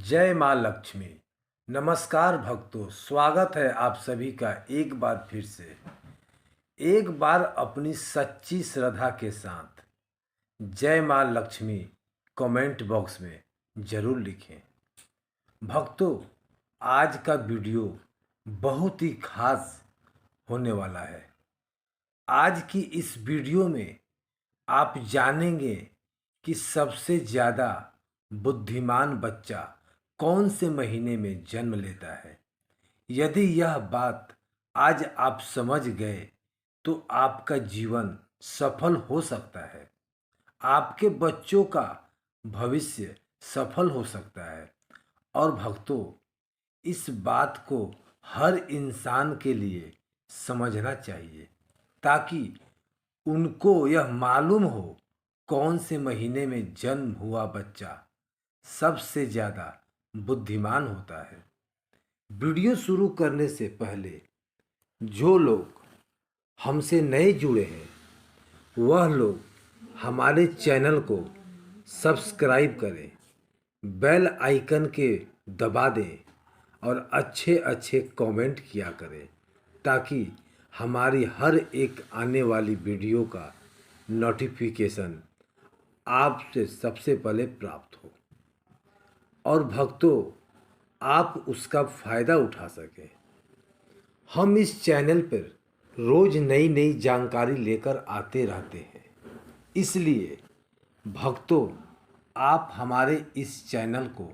जय माँ लक्ष्मी। नमस्कार भक्तों, स्वागत है आप सभी का एक बार फिर से। एक बार अपनी सच्ची श्रद्धा के साथ जय माँ लक्ष्मी कमेंट बॉक्स में ज़रूर लिखें। भक्तों, आज का वीडियो बहुत ही खास होने वाला है। आज की इस वीडियो में आप जानेंगे कि सबसे ज़्यादा बुद्धिमान बच्चा कौन से महीने में जन्म लेता है। यदि यह बात आज आप समझ गए तो आपका जीवन सफल हो सकता है, आपके बच्चों का भविष्य सफल हो सकता है। और भक्तों, इस बात को हर इंसान के लिए समझना चाहिए ताकि उनको यह मालूम हो कौन से महीने में जन्म हुआ बच्चा सबसे ज़्यादा बुद्धिमान होता है। वीडियो शुरू करने से पहले जो लोग हमसे नए जुड़े हैं वह लोग हमारे चैनल को सब्सक्राइब करें, बेल आइकन के दबा दें और अच्छे अच्छे कमेंट किया करें ताकि हमारी हर एक आने वाली वीडियो का नोटिफिकेशन आपसे सबसे पहले प्राप्त हो और भक्तों आप उसका फ़ायदा उठा सकें। हम इस चैनल पर रोज़ नई नई जानकारी लेकर आते रहते हैं, इसलिए भक्तों आप हमारे इस चैनल को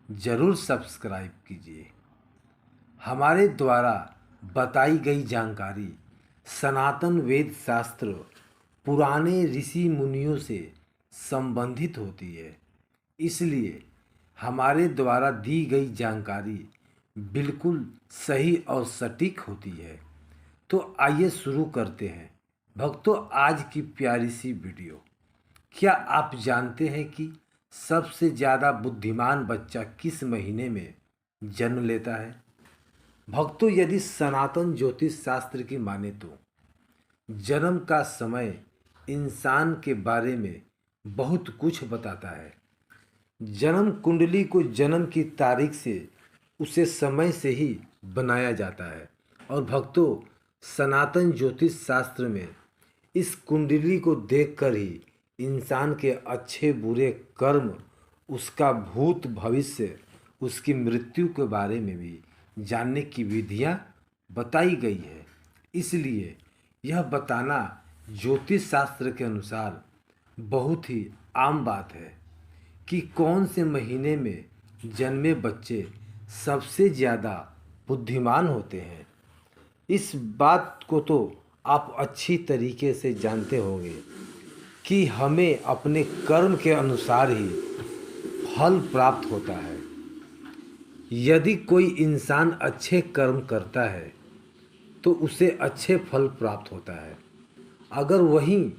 ज़रूर सब्सक्राइब कीजिए। हमारे द्वारा बताई गई जानकारी सनातन वेद शास्त्र पुराने ऋषि मुनियों से संबंधित होती है, इसलिए हमारे द्वारा दी गई जानकारी बिल्कुल सही और सटीक होती है। तो आइए शुरू करते हैं। भक्तों, आज की प्यारी सी वीडियो। क्या आप जानते हैं कि सबसे ज़्यादा बुद्धिमान बच्चा किस महीने में जन्म लेता है? भक्तों, यदि सनातन ज्योतिष शास्त्र की माने तो जन्म का समय इंसान के बारे में बहुत कुछ बताता है। जन्म कुंडली को जन्म की तारीख से उसे समय से ही बनाया जाता है। और भक्तों, सनातन ज्योतिष शास्त्र में इस कुंडली को देखकर ही इंसान के अच्छे बुरे कर्म, उसका भूत भविष्य, उसकी मृत्यु के बारे में भी जानने की विधियां बताई गई है। इसलिए यह बताना ज्योतिष शास्त्र के अनुसार बहुत ही आम बात है कि कौन से महीने में जन्मे बच्चे सबसे ज़्यादा बुद्धिमान होते हैं। इस बात को तो आप अच्छी तरीके से जानते होंगे कि हमें अपने कर्म के अनुसार ही फल प्राप्त होता है। यदि कोई इंसान अच्छे कर्म करता है तो उसे अच्छे फल प्राप्त होता है। अगर वहीं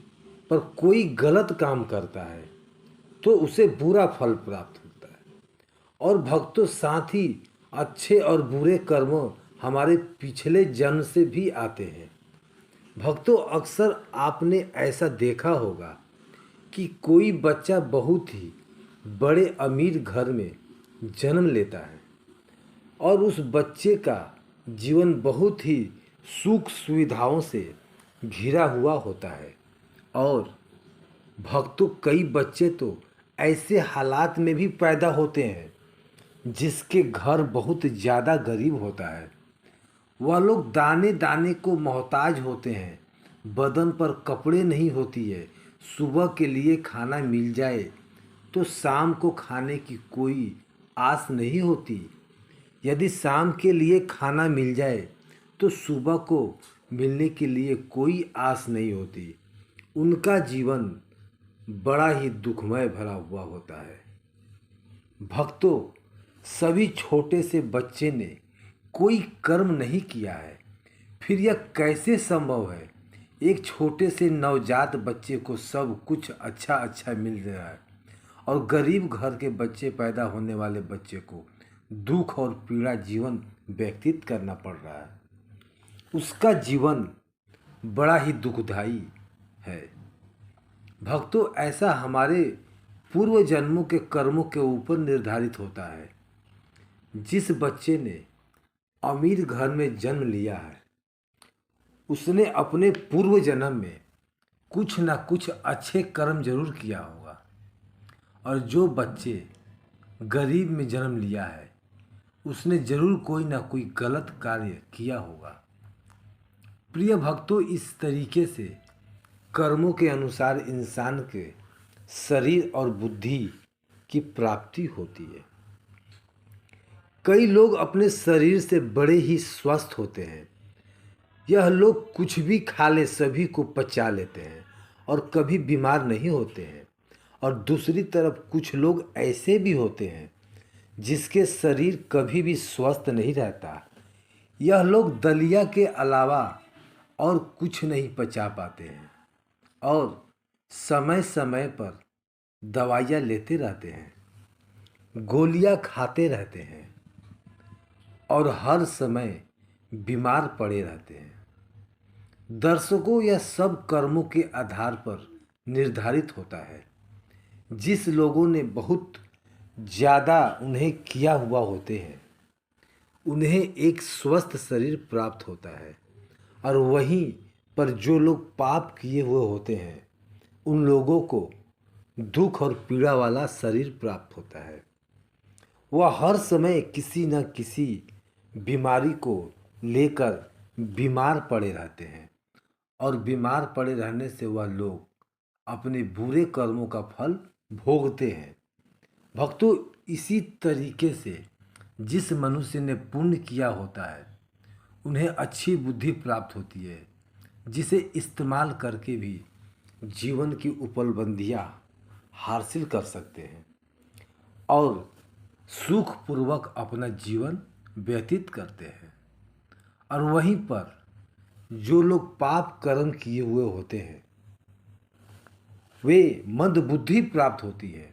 पर कोई गलत काम करता है तो उसे बुरा फल प्राप्त होता है। और भक्तों, साथ ही अच्छे और बुरे कर्म हमारे पिछले जन्म से भी आते हैं। भक्तों, अक्सर आपने ऐसा देखा होगा कि कोई बच्चा बहुत ही बड़े अमीर घर में जन्म लेता है और उस बच्चे का जीवन बहुत ही सुख सुविधाओं से घिरा हुआ होता है। और भक्तों, कई बच्चे तो ऐसे हालात में भी पैदा होते हैं जिसके घर बहुत ज़्यादा गरीब होता है। वह लोग दाने दाने को मोहताज होते हैं, बदन पर कपड़े नहीं होती है, सुबह के लिए खाना मिल जाए तो शाम को खाने की कोई आस नहीं होती। यदि शाम के लिए खाना मिल जाए तो सुबह को मिलने के लिए कोई आस नहीं होती। उनका जीवन बड़ा ही दुखमय भरा हुआ होता है। भक्तों, सभी छोटे से बच्चे ने कोई कर्म नहीं किया है, फिर यह कैसे संभव है? एक छोटे से नवजात बच्चे को सब कुछ अच्छा अच्छा मिल रहा है और गरीब घर के बच्चे, पैदा होने वाले बच्चे को दुख और पीड़ा जीवन व्यतीत करना पड़ रहा है। उसका जीवन बड़ा ही दुखदाई है। भक्तों, ऐसा हमारे पूर्व जन्मों के कर्मों के ऊपर निर्धारित होता है। जिस बच्चे ने अमीर घर में जन्म लिया है उसने अपने पूर्व जन्म में कुछ ना कुछ अच्छे कर्म जरूर किया होगा, और जो बच्चे गरीब में जन्म लिया है उसने जरूर कोई ना कोई गलत कार्य किया होगा। प्रिय भक्तों, इस तरीके से कर्मों के अनुसार इंसान के शरीर और बुद्धि की प्राप्ति होती है। कई लोग अपने शरीर से बड़े ही स्वस्थ होते हैं। यह लोग कुछ भी खा ले सभी को पचा लेते हैं और कभी बीमार नहीं होते हैं। और दूसरी तरफ कुछ लोग ऐसे भी होते हैं जिसके शरीर कभी भी स्वस्थ नहीं रहता। यह लोग दलिया के अलावा और कुछ नहीं पचा पाते हैं और समय समय पर दवाइयाँ लेते रहते हैं, गोलियाँ खाते रहते हैं और हर समय बीमार पड़े रहते हैं। दर्शकों, यह सब कर्मों के आधार पर निर्धारित होता है। जिस लोगों ने बहुत ज़्यादा उन्हें किया हुआ होते हैं उन्हें एक स्वस्थ शरीर प्राप्त होता है, और वहीं पर जो लोग पाप किए हुए होते हैं उन लोगों को दुख और पीड़ा वाला शरीर प्राप्त होता है। वह हर समय किसी न किसी बीमारी को लेकर बीमार पड़े रहते हैं, और बीमार पड़े रहने से वह लोग अपने बुरे कर्मों का फल भोगते हैं। भक्तों, इसी तरीके से जिस मनुष्य ने पुण्य किया होता है उन्हें अच्छी बुद्धि प्राप्त होती है, जिसे इस्तेमाल करके भी जीवन की उपलब्धियां हासिल कर सकते हैं और सुखपूर्वक अपना जीवन व्यतीत करते हैं। और वहीं पर जो लोग पाप कर्म किए हुए होते हैं वे मंदबुद्धि प्राप्त होती है,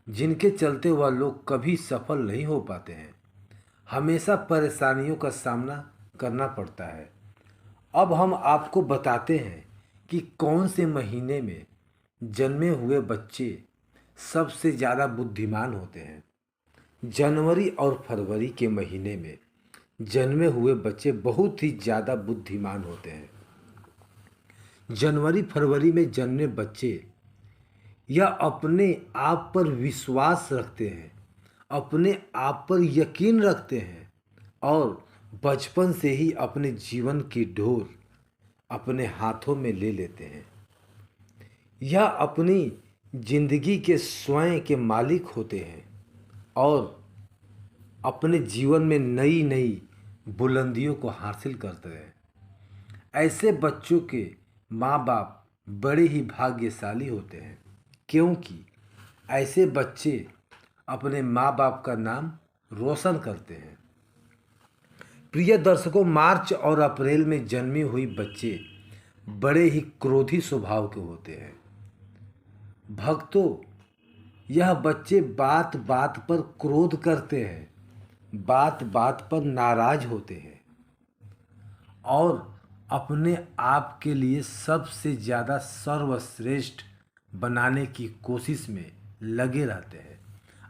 जिनके चलते वह लोग कभी सफल नहीं हो पाते हैं, हमेशा परेशानियों का सामना करना पड़ता है। अब हम आपको बताते हैं कि कौन से महीने में जन्मे हुए बच्चे सबसे ज़्यादा बुद्धिमान होते हैं। जनवरी और फरवरी के महीने में जन्मे हुए बच्चे बहुत ही ज़्यादा बुद्धिमान होते हैं। जनवरी फरवरी में जन्मे बच्चे यह अपने आप पर विश्वास रखते हैं, अपने आप पर यकीन रखते हैं और बचपन से ही अपने जीवन की डोर अपने हाथों में ले लेते हैं। यह अपनी जिंदगी के स्वयं के मालिक होते हैं और अपने जीवन में नई नई बुलंदियों को हासिल करते हैं। ऐसे बच्चों के माँ बाप बड़े ही भाग्यशाली होते हैं, क्योंकि ऐसे बच्चे अपने माँ बाप का नाम रोशन करते हैं। प्रिय दर्शकों, मार्च और अप्रैल में जन्मे हुए बच्चे बड़े ही क्रोधी स्वभाव के होते हैं। भक्तों, यह बच्चे बात बात पर क्रोध करते हैं, बात बात पर नाराज होते हैं और अपने आप के लिए सबसे ज़्यादा सर्वश्रेष्ठ बनाने की कोशिश में लगे रहते हैं।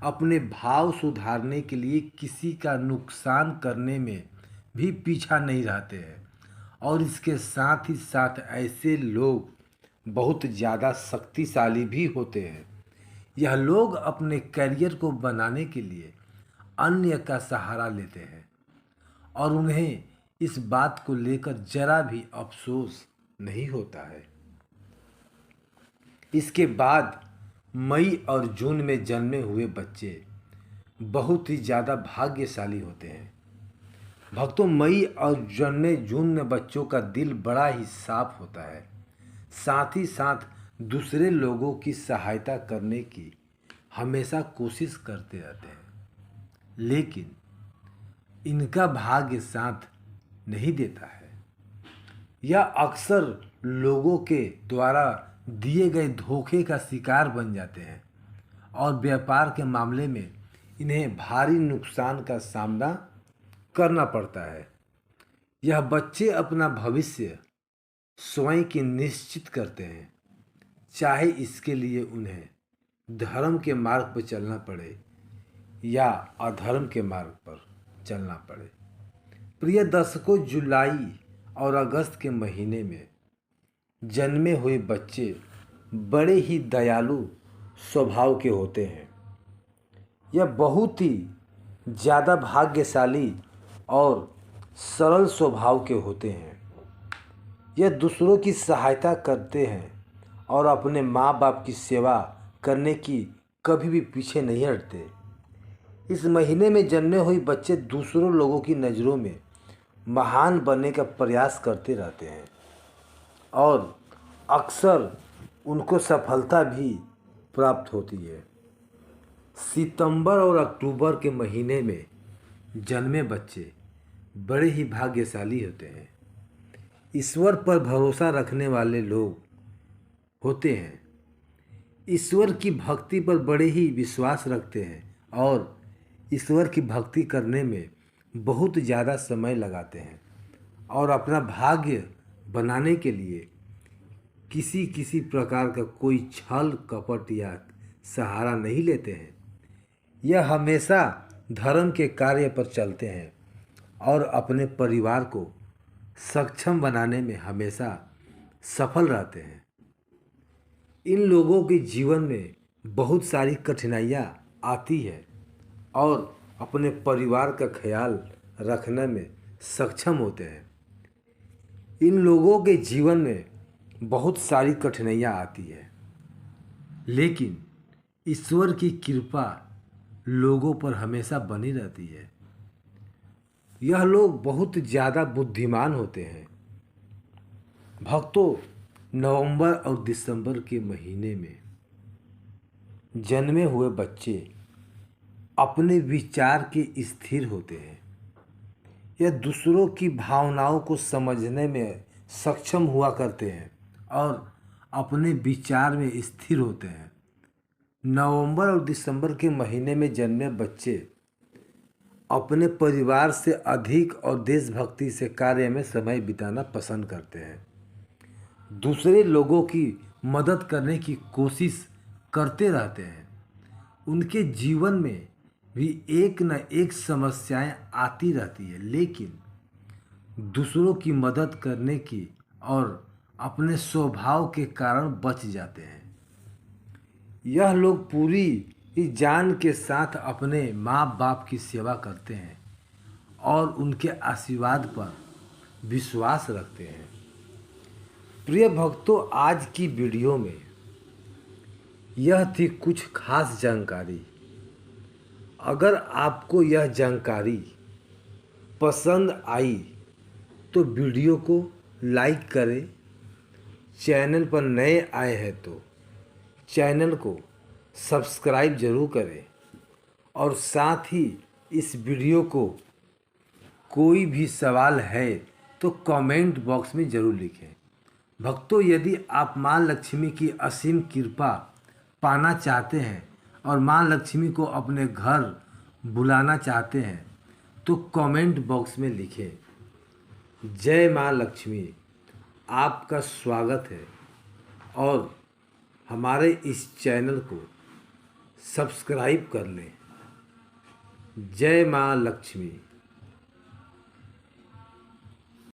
अपने भाव सुधारने के लिए किसी का नुकसान करने में भी पीछा नहीं रहते हैं, और इसके साथ ही साथ ऐसे लोग बहुत ज़्यादा शक्तिशाली भी होते हैं। यह लोग अपने करियर को बनाने के लिए अन्य का सहारा लेते हैं और उन्हें इस बात को लेकर जरा भी अफसोस नहीं होता है। इसके बाद मई और जून में जन्मे हुए बच्चे बहुत ही ज़्यादा भाग्यशाली होते हैं। भक्तों, मई और जून में बच्चों का दिल बड़ा ही साफ होता है, साथ ही साथ दूसरे लोगों की सहायता करने की हमेशा कोशिश करते रहते हैं, लेकिन इनका भाग्य साथ नहीं देता है। यह अक्सर लोगों के द्वारा दिए गए धोखे का शिकार बन जाते हैं और व्यापार के मामले में इन्हें भारी नुकसान का सामना करना पड़ता है। यह बच्चे अपना भविष्य स्वयं की निश्चित करते हैं, चाहे इसके लिए उन्हें धर्म के मार्ग पर चलना पड़े या अधर्म के मार्ग पर चलना पड़े। प्रिय दर्शकों, जुलाई और अगस्त के महीने में जन्मे हुए बच्चे बड़े ही दयालु स्वभाव के होते हैं। यह बहुत ही ज़्यादा भाग्यशाली और सरल स्वभाव के होते हैं। यह दूसरों की सहायता करते हैं और अपने माँ बाप की सेवा करने की कभी भी पीछे नहीं हटते। इस महीने में जन्मे हुए बच्चे दूसरों लोगों की नज़रों में महान बनने का प्रयास करते रहते हैं और अक्सर उनको सफलता भी प्राप्त होती है। सितंबर और अक्टूबर के महीने में जन्मे बच्चे बड़े ही भाग्यशाली होते हैं। ईश्वर पर भरोसा रखने वाले लोग होते हैं। ईश्वर की भक्ति पर बड़े ही विश्वास रखते हैं और ईश्वर की भक्ति करने में बहुत ज़्यादा समय लगाते हैं और अपना भाग्य बनाने के लिए किसी किसी प्रकार का कोई छल कपट या सहारा नहीं लेते हैं। यह हमेशा धर्म के कार्य पर चलते हैं और अपने परिवार को सक्षम बनाने में हमेशा सफल रहते हैं। इन लोगों के जीवन में बहुत सारी कठिनाइयाँ आती है और अपने परिवार का ख्याल रखने में सक्षम होते हैं। इन लोगों के जीवन में बहुत सारी कठिनाइयाँ आती है, लेकिन ईश्वर की कृपा लोगों पर हमेशा बनी रहती है। यह लोग बहुत ज़्यादा बुद्धिमान होते हैं। भक्तों, नवंबर और दिसंबर के महीने में जन्मे हुए बच्चे अपने विचार के स्थिर होते हैं। यह दूसरों की भावनाओं को समझने में सक्षम हुआ करते हैं और अपने विचार में स्थिर होते हैं। नवंबर और दिसंबर के महीने में जन्मे बच्चे अपने परिवार से अधिक और देशभक्ति से कार्य में समय बिताना पसंद करते हैं। दूसरे लोगों की मदद करने की कोशिश करते रहते हैं। उनके जीवन में भी एक न एक समस्याएं आती रहती है, लेकिन दूसरों की मदद करने की और अपने स्वभाव के कारण बच जाते हैं। यह लोग पूरी ही जान के साथ अपने माँ बाप की सेवा करते हैं और उनके आशीर्वाद पर विश्वास रखते हैं। प्रिय भक्तों, आज की वीडियो में यह थी कुछ खास जानकारी। अगर आपको यह जानकारी पसंद आई तो वीडियो को लाइक करें। चैनल पर नए आए हैं तो चैनल को सब्सक्राइब जरूर करें और साथ ही इस वीडियो को कोई भी सवाल है तो कमेंट बॉक्स में ज़रूर लिखें। भक्तों, यदि आप माँ लक्ष्मी की असीम कृपा पाना चाहते हैं और माँ लक्ष्मी को अपने घर बुलाना चाहते हैं तो कमेंट बॉक्स में लिखें। जय माँ लक्ष्मी। आपका स्वागत है और हमारे इस चैनल को सब्सक्राइब कर लें। जय माँ लक्ष्मी।